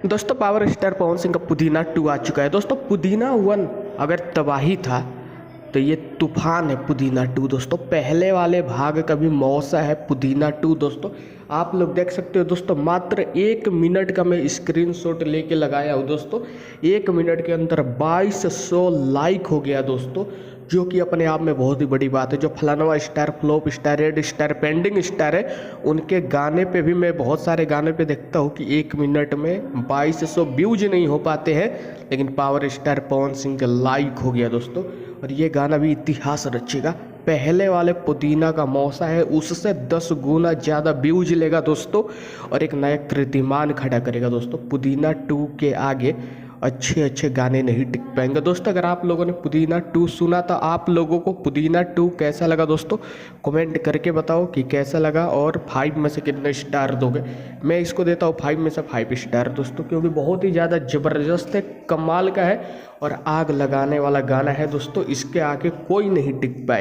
दोस्तों power star Pawan Singh का पुदीना 2 आ चुका है। दोस्तों पुदीना 1 अगर तबाही था तो ये तूफान है पुदीना 2। दोस्तों पहले वाले भाग का भी मौसा है पुदीना 2। दोस्तों आप लोग देख सकते हो दोस्तों, मात्र 1 मिनट का मैं स्क्रीनशॉट लेके लगाया हूँ। दोस्तों 1 मिनट के अंदर 2200 लाइक हो गया दोस्तों, जो कि अपने आप में बहुत ही बड़ी बात है। जो फलानवा star, flop star, red star, pending star है, उनके गाने पे भी मैं बहुत सारे गाने पे देखता हूँ कि 1 मिनट में 2200 व्यूज नहीं हो पाते हैं, लेकिन पावर स्टार पवन सिंह का लाइक हो गया दोस्तों। और ये गाना भी इतिहास रचेगा। पहले वाले पुदीना का मौसा है, उससे 10 गुना ज़्यादा व्यूज लेगा दोस्तों, और एक नया कीर्तिमान खड़ा करेगा दोस्तों। पुदीना 2 के आगे अच्छे अच्छे गाने नहीं टिक पाएंगे दोस्तों। अगर आप लोगों ने पुदीना 2 सुना तो आप लोगों को पुदीना 2 कैसा लगा दोस्तों, कमेंट करके बताओ कि कैसा लगा, और 5 में से कितने स्टार दोगे। मैं इसको देता हूँ 5 में से 5 स्टार दोस्तों, क्योंकि बहुत ही ज़्यादा ज़बरदस्त है, कमाल का है और आग लगाने वाला गाना है दोस्तों। इसके आगे कोई नहीं टिक पाए।